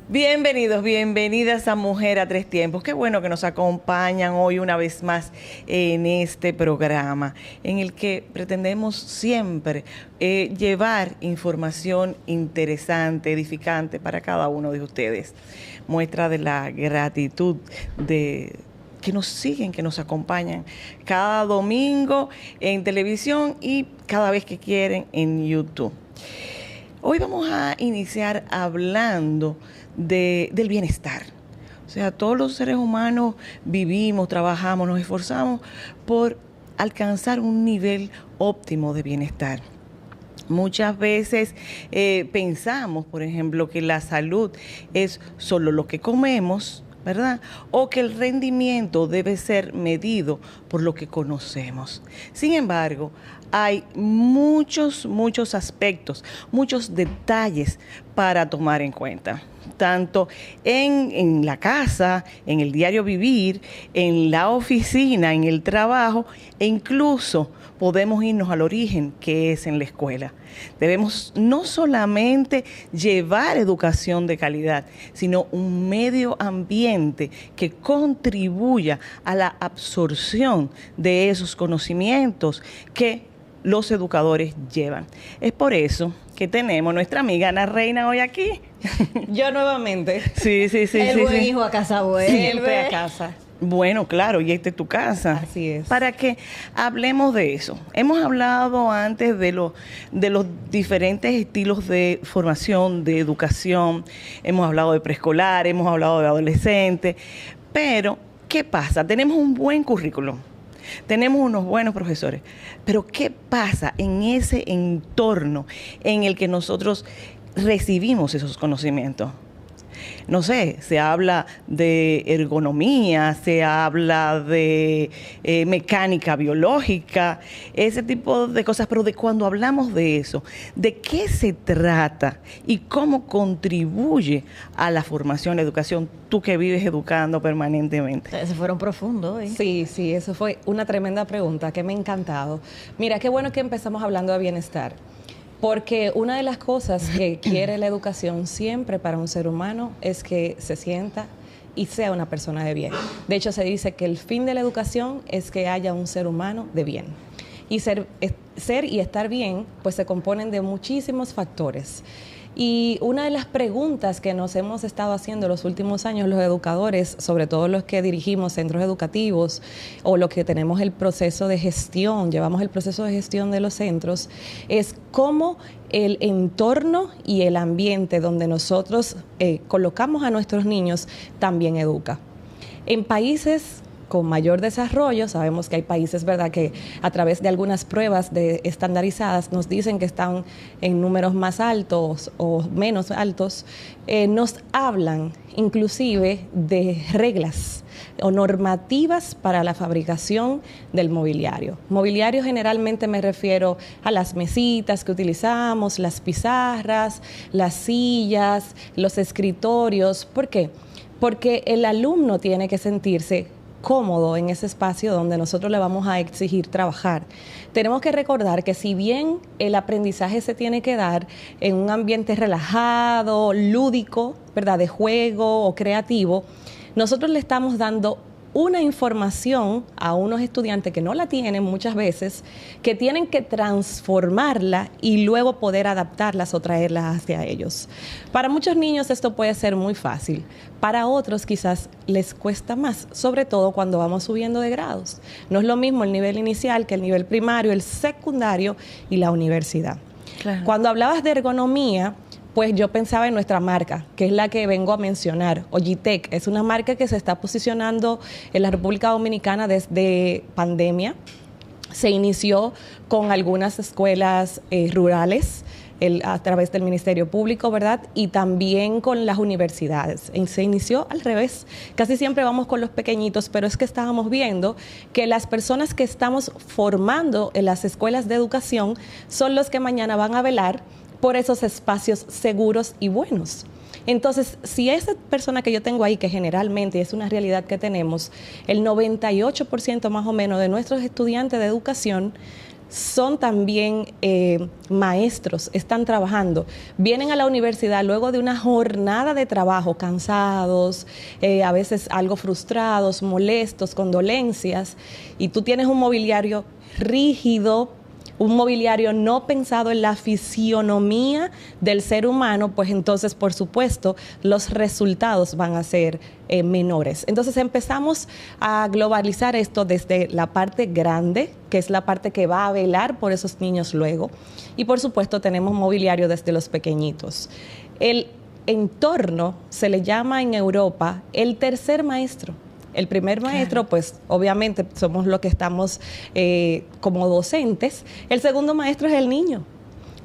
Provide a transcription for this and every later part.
Bienvenidos, bienvenidas a Mujer a Tres Tiempos. Qué bueno que nos acompañan hoy una vez más en este programa en el que pretendemos siempre llevar información interesante, edificante para cada uno de ustedes. Muestra de la gratitud de que nos siguen, que nos acompañan cada domingo en televisión y cada vez que quieren en YouTube. Hoy vamos a iniciar hablando del bienestar. O sea, todos los seres humanos vivimos, trabajamos, nos esforzamos por alcanzar un nivel óptimo de bienestar. Muchas veces pensamos, por ejemplo, que la salud es solo lo que comemos, ¿verdad? O que el rendimiento debe ser medido por lo que conocemos. Sin embargo, hay muchos aspectos, muchos detalles para tomar en cuenta, tanto en la casa, en el diario vivir, en la oficina, en el trabajo, e incluso podemos irnos al origen, que es en la escuela. Debemos no solamente llevar educación de calidad, sino un medio ambiente que contribuya a la absorción de esos conocimientos que los educadores llevan. Es por eso que tenemos nuestra amiga Ana Reina hoy aquí. Yo nuevamente. Sí. El buen hijo a casa vuelve. Siempre a casa. Bueno, claro, y esta es tu casa. Así es. Para que hablemos de eso. Hemos hablado antes de los diferentes estilos de formación, de educación. Hemos hablado de preescolar, hemos hablado de adolescente. Pero, ¿qué pasa? Tenemos un buen currículum. Tenemos unos buenos profesores, pero ¿qué pasa en ese entorno en el que nosotros recibimos esos conocimientos? No sé, se habla de ergonomía, se habla de mecánica biológica, ese tipo de cosas, pero de cuando hablamos de eso, ¿de qué se trata y cómo contribuye a la formación, la educación? Tú que vives educando permanentemente. Se fueron profundos, ¿eh? Sí, eso fue una tremenda pregunta que me ha encantado. Mira, qué bueno que empezamos hablando de bienestar. Porque una de las cosas que quiere la educación siempre para un ser humano es que se sienta y sea una persona de bien. De hecho, se dice que el fin de la educación es que haya un ser humano de bien. Y ser y estar bien, pues se componen de muchísimos factores. Y una de las preguntas que nos hemos estado haciendo los últimos años los educadores, sobre todo los que dirigimos centros educativos o los que tenemos el proceso de gestión, llevamos el proceso de gestión de los centros, es cómo el entorno y el ambiente donde nosotros colocamos a nuestros niños también educa. En países con mayor desarrollo, sabemos que hay países, ¿verdad?, que a través de algunas pruebas estandarizadas nos dicen que están en números más altos o menos altos, nos hablan inclusive de reglas o normativas para la fabricación del mobiliario. Mobiliario generalmente me refiero a las mesitas que utilizamos, las pizarras, las sillas, los escritorios. ¿Por qué? Porque el alumno tiene que sentirse cómodo en ese espacio donde nosotros le vamos a exigir trabajar. Tenemos que recordar que si bien el aprendizaje se tiene que dar en un ambiente relajado, lúdico, ¿verdad?, de juego o creativo, nosotros le estamos dando una información a unos estudiantes que no la tienen muchas veces, que tienen que transformarla y luego poder adaptarlas o traerlas hacia ellos. Para muchos niños esto puede ser muy fácil, para otros quizás les cuesta más, sobre todo cuando vamos subiendo de grados. No es lo mismo el nivel inicial que el nivel primario, el secundario y la universidad. Claro. Cuando hablabas de ergonomía, pues yo pensaba en nuestra marca, que es la que vengo a mencionar. Ogitec es una marca que se está posicionando en la República Dominicana desde pandemia. Se inició con algunas escuelas rurales a través del Ministerio Público, ¿verdad? Y también con las universidades. Se inició al revés. Casi siempre vamos con los pequeñitos, pero es que estábamos viendo que las personas que estamos formando en las escuelas de educación son los que mañana van a velar por esos espacios seguros y buenos. Entonces, si esa persona que yo tengo ahí, que generalmente es una realidad que tenemos, el 98% más o menos de nuestros estudiantes de educación son también maestros, están trabajando, vienen a la universidad luego de una jornada de trabajo, cansados, a veces algo frustrados, molestos, con dolencias, y tú tienes un mobiliario rígido, un mobiliario no pensado en la fisionomía del ser humano, pues entonces, por supuesto, los resultados van a ser menores. Entonces empezamos a globalizar esto desde la parte grande, que es la parte que va a velar por esos niños luego, y por supuesto tenemos mobiliario desde los pequeñitos. El entorno se le llama en Europa el tercer maestro. El primer maestro, claro, pues obviamente somos los que estamos como docentes. El segundo maestro es el niño,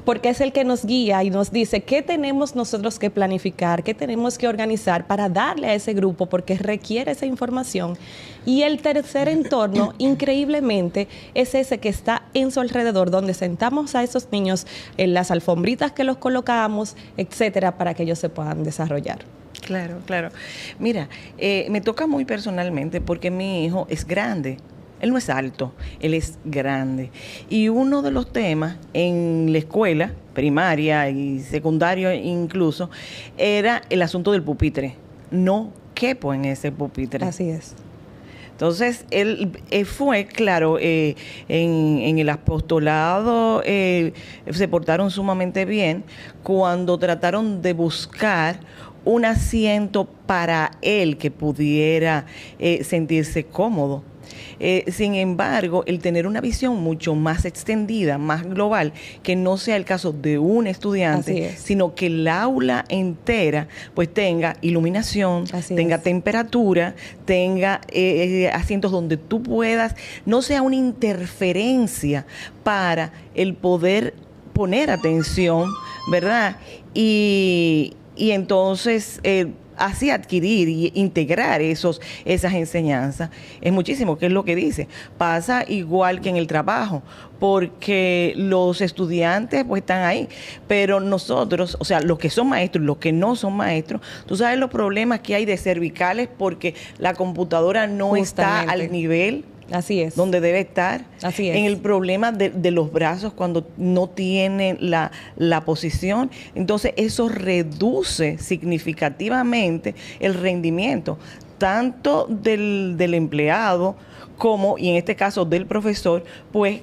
porque es el que nos guía y nos dice qué tenemos nosotros que planificar, qué tenemos que organizar para darle a ese grupo, porque requiere esa información. Y el tercer entorno, increíblemente, es ese que está en su alrededor, donde sentamos a esos niños en las alfombritas que los colocamos, etcétera, para que ellos se puedan desarrollar. Claro, claro. Mira, me toca muy personalmente porque mi hijo es grande. Él no es alto, él es grande. Y uno de los temas en la escuela, primaria y secundaria incluso, era el asunto del pupitre. No quepo en ese pupitre. Así es. Entonces, él fue, claro, en el apostolado se portaron sumamente bien cuando trataron de buscar un asiento para él que pudiera sentirse cómodo. Sin embargo, el tener una visión mucho más extendida, más global, que no sea el caso de un estudiante, sino que el aula entera pues tenga iluminación, tenga temperatura, tenga asientos donde tú puedas, no sea una interferencia para el poder poner atención, ¿verdad? Y entonces así adquirir y integrar esas enseñanzas. Es muchísimo, que es lo que dice. Pasa igual que en el trabajo, porque los estudiantes pues están ahí, pero nosotros, o sea, los que son maestros, los que no son maestros, tú sabes los problemas que hay de cervicales porque la computadora no está al nivel. Así es. Donde debe estar. Así es. En el problema de los brazos cuando no tienen la posición. Entonces, eso reduce significativamente el rendimiento, tanto del empleado como, y en este caso del profesor, pues,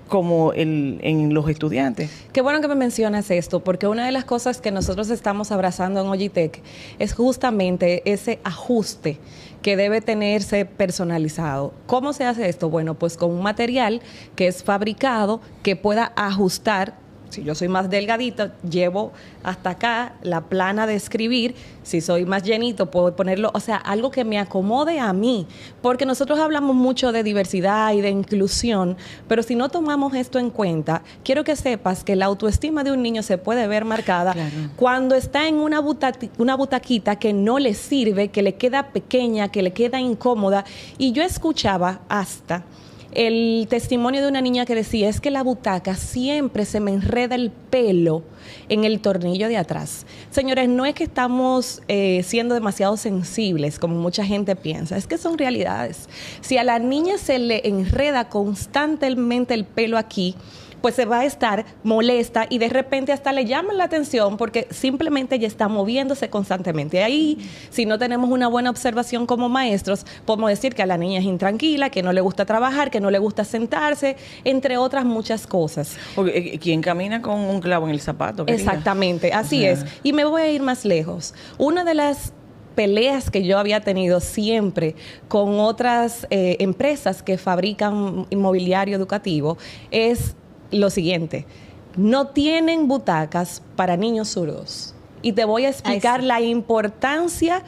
como en los estudiantes. Qué bueno que me mencionas esto, porque una de las cosas que nosotros estamos abrazando en Ogitech es justamente ese ajuste que debe tenerse personalizado. ¿Cómo se hace esto? Bueno, pues con un material que es fabricado, que pueda ajustar. Si yo soy más delgadita, llevo hasta acá la plana de escribir. Si soy más llenito, puedo ponerlo, o sea, algo que me acomode a mí. Porque nosotros hablamos mucho de diversidad y de inclusión, pero si no tomamos esto en cuenta, quiero que sepas que la autoestima de un niño se puede ver marcada cuando está en una butaquita que no le sirve, que le queda pequeña, que le queda incómoda. Y yo escuchaba hasta el testimonio de una niña que decía, es que la butaca siempre se me enreda el pelo en el tornillo de atrás. Señores, no es que estamos siendo demasiado sensibles, como mucha gente piensa, es que son realidades. Si a la niña se le enreda constantemente el pelo aquí, pues se va a estar molesta y de repente hasta le llaman la atención porque simplemente ella está moviéndose constantemente. Ahí, si no tenemos una buena observación como maestros, podemos decir que a la niña es intranquila, que no le gusta trabajar, que no le gusta sentarse, entre otras muchas cosas. Porque quien camina con un clavo en el zapato. Querida. Exactamente, así es. Y me voy a ir más lejos. Una de las peleas que yo había tenido siempre con otras empresas que fabrican inmobiliario educativo es lo siguiente: no tienen butacas para niños zurdos. Y te voy a explicar la importancia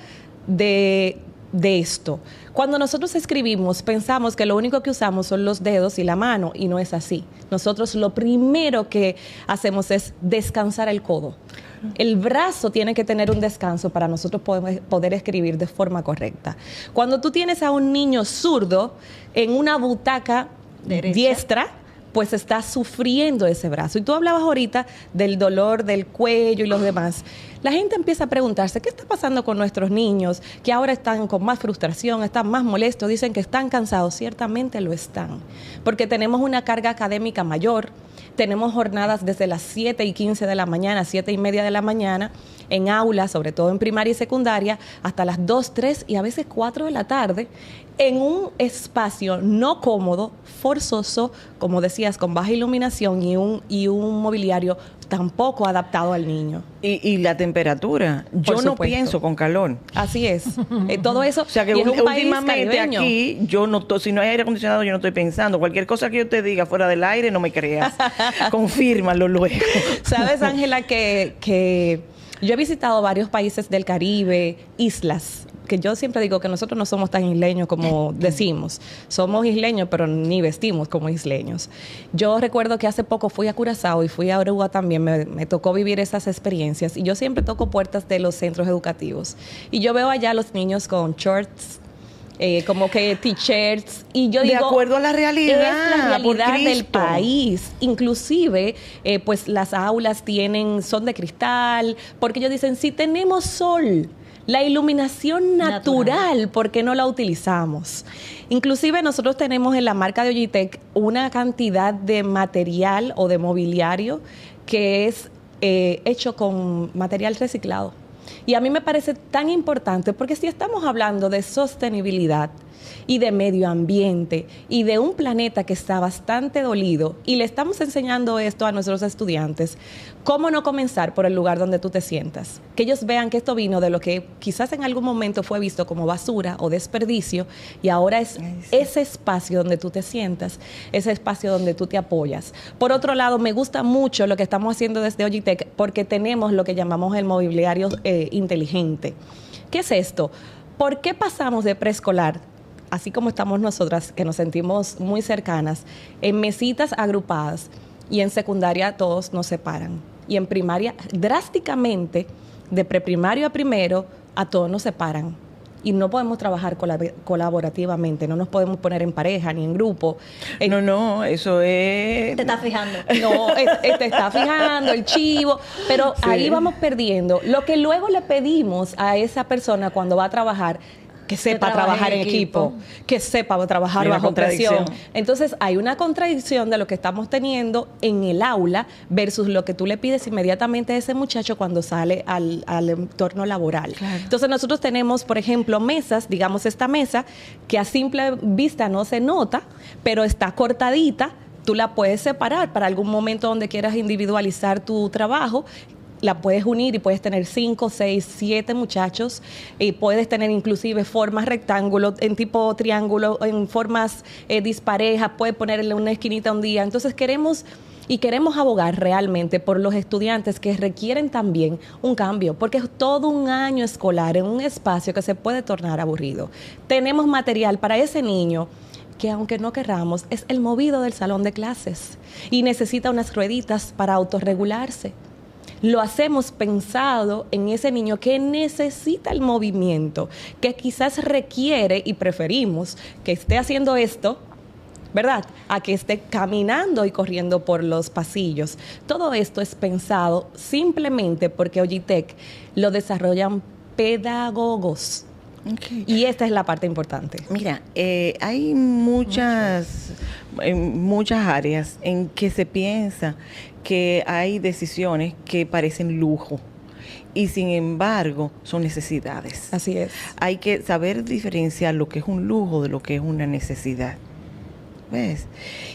de esto. Cuando nosotros escribimos, pensamos que lo único que usamos son los dedos y la mano, y no es así. Nosotros lo primero que hacemos es descansar el codo. El brazo tiene que tener un descanso para nosotros poder escribir de forma correcta. Cuando tú tienes a un niño zurdo en una butaca diestra, pues está sufriendo ese brazo. Y tú hablabas ahorita del dolor del cuello y los demás. la gente empieza a preguntarse, ¿qué está pasando con nuestros niños? Que ahora están con más frustración, están más molestos, dicen que están cansados. Ciertamente lo están, porque tenemos una carga académica mayor, tenemos jornadas desde las 7:15 de la mañana, 7:30 de la mañana, en aulas, sobre todo en primaria y secundaria, hasta las 2, 3 y a veces 4 de la tarde, en un espacio no cómodo, forzoso, como decías, con baja iluminación y un mobiliario tampoco adaptado al niño. Y la temperatura. Yo no pienso con calor. Así es. Todo eso. O sea que y es un país últimamente caribeño. aquí, si no hay aire acondicionado, yo no estoy pensando. Cualquier cosa que yo te diga fuera del aire, no me creas. Confírmalo luego. ¿Sabes, Ángela, que yo he visitado varios países del Caribe, islas, que yo siempre digo que nosotros no somos tan isleños como decimos. Somos isleños, pero ni vestimos como isleños. Yo recuerdo que hace poco fui a Curazao y fui a Aruba también. Me tocó vivir esas experiencias. Y yo siempre toco puertas de los centros educativos. Y yo veo allá a los niños con shorts, como que t-shirts, y yo digo, de acuerdo a la realidad, es la realidad por del Cristo. país. Inclusive, pues las aulas son de cristal, porque ellos dicen, si tenemos sol, la iluminación natural, ¿por qué no la utilizamos? Inclusive nosotros tenemos en la marca de Ogitech una cantidad de material o de mobiliario que es hecho con material reciclado. Y a mí me parece tan importante porque si estamos hablando de sostenibilidad y de medio ambiente y de un planeta que está bastante dolido y le estamos enseñando esto a nuestros estudiantes, ¿cómo no comenzar por el lugar donde tú te sientas? Que ellos vean que esto vino de lo que quizás en algún momento fue visto como basura o desperdicio y ahora es ese espacio donde tú te sientas, ese espacio donde tú te apoyas. Por otro lado, me gusta mucho lo que estamos haciendo desde Ogitech porque tenemos lo que llamamos el mobiliario inteligente. ¿Qué es esto? ¿Por qué pasamos de preescolar, así como estamos nosotras, que nos sentimos muy cercanas, en mesitas agrupadas, y en secundaria todos nos separan? Y en primaria, drásticamente, de preprimario a primero, a todos nos separan. Y no podemos trabajar colaborativamente, no nos podemos poner en pareja ni en grupo. No, eso es... Te estás fijando. No, te está fijando el chivo, pero Sí. ahí vamos perdiendo. Lo que luego le pedimos a esa persona cuando va a trabajar, que sepa trabajar en equipo, que sepa trabajar Hay una bajo presión. contradicción. Entonces hay una contradicción de lo que estamos teniendo en el aula versus lo que tú le pides inmediatamente a ese muchacho cuando sale al entorno laboral. Claro. Entonces nosotros tenemos, por ejemplo, mesas, digamos esta mesa, que a simple vista no se nota, pero está cortadita. Tú la puedes separar para algún momento donde quieras individualizar tu trabajo. La puedes unir y puedes tener 5, 6, 7 muchachos y puedes tener inclusive formas rectángulo, en tipo triángulo, en formas disparejas, puedes ponerle una esquinita un día. Entonces queremos abogar realmente por los estudiantes que requieren también un cambio, porque es todo un año escolar en un espacio que se puede tornar aburrido. Tenemos material para ese niño que aunque no querramos, es el movido del salón de clases y necesita unas rueditas para autorregularse. Lo hacemos pensado en ese niño que necesita el movimiento, que quizás requiere y preferimos que esté haciendo esto, ¿verdad?, a que esté caminando y corriendo por los pasillos. Todo esto es pensado simplemente porque Ogitech lo desarrollan pedagogos. Okay. Y esta es la parte importante. Mira, hay muchas áreas en que se piensa que hay decisiones que parecen lujo y sin embargo son necesidades. Así es. Hay que saber diferenciar lo que es un lujo de lo que es una necesidad. ¿Ves?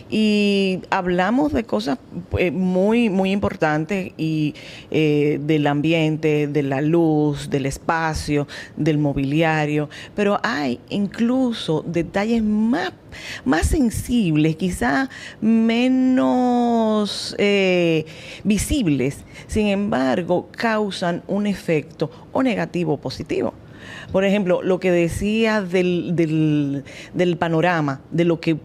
Y hablamos de cosas muy, muy importantes y del ambiente, de la luz, del espacio, del mobiliario, pero hay incluso detalles más sensibles, quizás menos visibles, sin embargo, causan un efecto o negativo o positivo. Por ejemplo, lo que decía del panorama,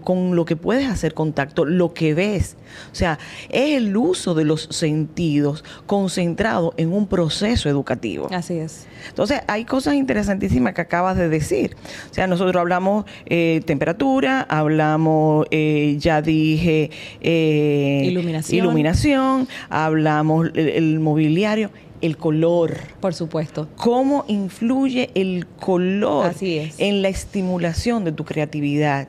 con lo que puedes hacer contacto, lo que ves. O sea, es el uso de los sentidos concentrado en un proceso educativo. Así es. Entonces, hay cosas interesantísimas que acabas de decir. O sea, nosotros hablamos temperatura, hablamos, ya dije, iluminación, hablamos el mobiliario. el color. Por supuesto. ¿Cómo influye el color Así es. en la estimulación de tu creatividad?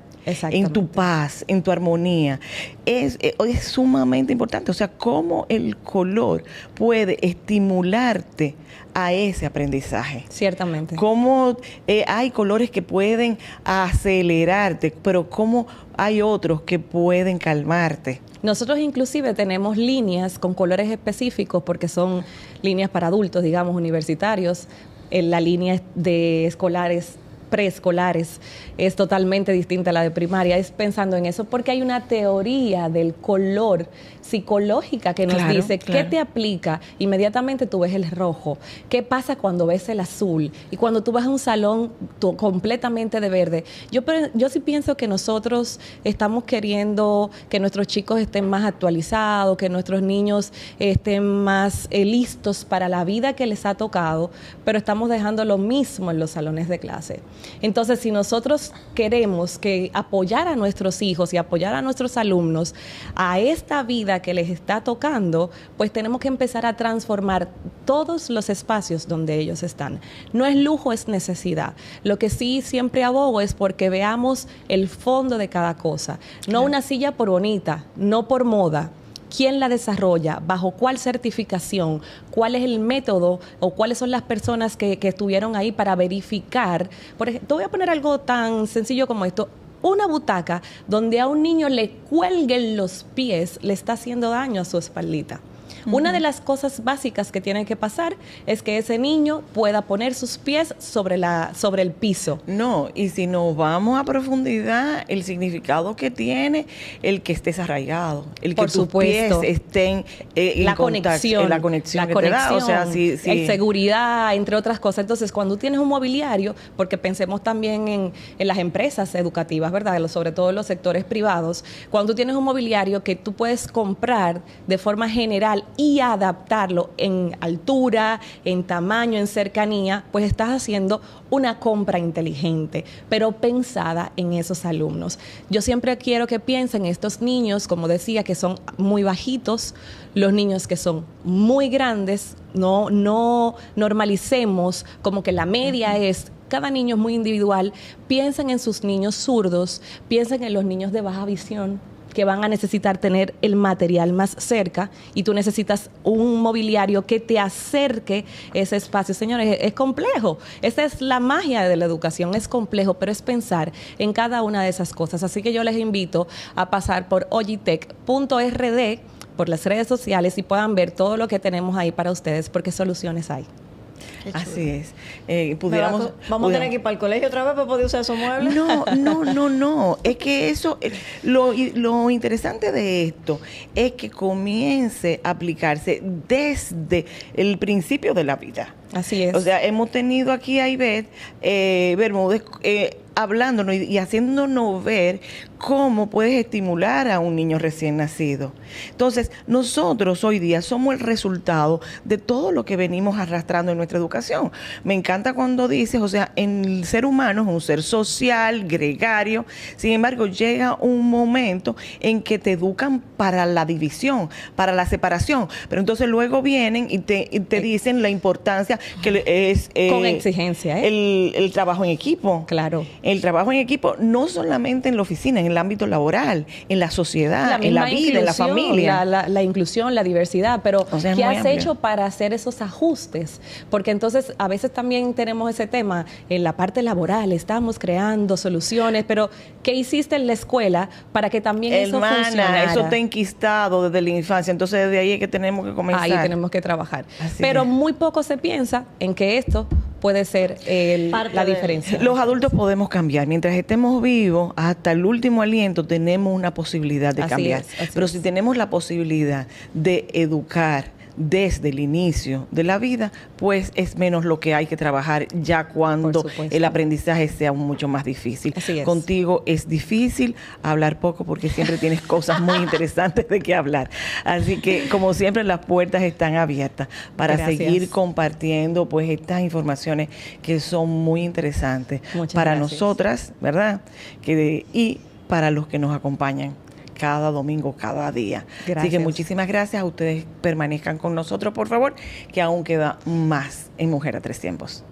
En tu paz, en tu armonía. Es sumamente importante. O sea, cómo el color puede estimularte a ese aprendizaje. Ciertamente. Cómo hay colores que pueden acelerarte, pero cómo hay otros que pueden calmarte. Nosotros inclusive tenemos líneas con colores específicos porque son líneas para adultos, digamos, universitarios. La línea de escolares preescolares es totalmente distinta a la de primaria. Es pensando en eso porque hay una teoría del color psicológica que nos dice qué te aplica. Inmediatamente tú ves el rojo. ¿Qué pasa cuando ves el azul? Y cuando tú vas a un salón completamente de verde. Yo sí pienso que nosotros estamos queriendo que nuestros chicos estén más actualizados, que nuestros niños estén más listos para la vida que les ha tocado, pero estamos dejando lo mismo en los salones de clase. Entonces, si nosotros queremos apoyar a nuestros hijos y apoyar a nuestros alumnos a esta vida que les está tocando, pues tenemos que empezar a transformar todos los espacios donde ellos están. No es lujo, es necesidad. Lo que sí siempre abogo es porque veamos el fondo de cada cosa. No una silla por bonita, no por moda. ¿Quién la desarrolla? ¿Bajo cuál certificación? ¿Cuál es el método o cuáles son las personas que estuvieron ahí para verificar? Por ejemplo, te voy a poner algo tan sencillo como esto. Una butaca donde a un niño le cuelguen los pies le está haciendo daño a su espaldita. Una de las cosas básicas que tiene que pasar es que ese niño pueda poner sus pies sobre el piso. No, y si nos vamos a profundidad, el significado que tiene el que estés arraigado, el que tus pies estén la conexión que te da, o sea, sí. Seguridad, entre otras cosas. Entonces, cuando tienes un mobiliario, porque pensemos también en las empresas educativas, ¿verdad? Sobre todo en los sectores privados, cuando tú tienes un mobiliario que tú puedes comprar de forma general y adaptarlo en altura, en tamaño, en cercanía, pues estás haciendo una compra inteligente, pero pensada en esos alumnos. Yo siempre quiero que piensen estos niños, como decía, que son muy bajitos, los niños que son muy grandes, no normalicemos como que la media es... Cada niño es muy individual. Piensen en sus niños zurdos, piensen en los niños de baja visión, que van a necesitar tener el material más cerca y tú necesitas un mobiliario que te acerque ese espacio. Señores, es complejo. Esa es la magia de la educación. Es complejo, pero es pensar en cada una de esas cosas. Así que yo les invito a pasar por ogitech.rd, por las redes sociales y puedan ver todo lo que tenemos ahí para ustedes, porque soluciones hay. Así es. Vamos a tener que ir para el colegio otra vez para poder usar esos muebles. No. Es que eso, lo interesante de esto es que comience a aplicarse desde el principio de la vida. Así es. O sea, hemos tenido aquí a Ivette Bermúdez hablándonos y haciéndonos ver cómo puedes estimular a un niño recién nacido. Entonces, nosotros hoy día somos el resultado de todo lo que venimos arrastrando en nuestra educación. Me encanta cuando dices, o sea, el ser humano es un ser social, gregario, sin embargo, llega un momento en que te educan para la división, para la separación, pero entonces luego vienen y te dicen la importancia que es... con exigencia, el trabajo en equipo. Claro. El trabajo en equipo, no solamente en la oficina, en el ámbito laboral, en la sociedad, en la vida, en la familia. La inclusión, la diversidad, pero o sea, ¿qué has hecho para hacer esos ajustes? Porque entonces a veces también tenemos ese tema en la parte laboral, estamos creando soluciones, pero ¿qué hiciste en la escuela para que también eso funcionara? Eso te ha enquistado desde la infancia, entonces desde ahí es que tenemos que comenzar. Ahí tenemos que trabajar. Así pero es. muy poco se piensa en que esto puede ser la diferencia. Los adultos podemos cambiar. Mientras estemos vivos, hasta el último aliento tenemos una posibilidad de cambiar. Pero si tenemos la posibilidad de educar desde el inicio de la vida, pues es menos lo que hay que trabajar ya cuando el aprendizaje sea mucho más difícil. Contigo es difícil hablar poco porque siempre tienes cosas muy interesantes de qué hablar. Así que, como siempre, las puertas están abiertas para seguir compartiendo pues estas informaciones que son muy interesantes para nosotras, ¿verdad? Y para los que nos acompañan, cada domingo, cada día. Gracias. Así que muchísimas gracias. Ustedes permanezcan con nosotros, por favor, que aún queda más en Mujer a Tres Tiempos.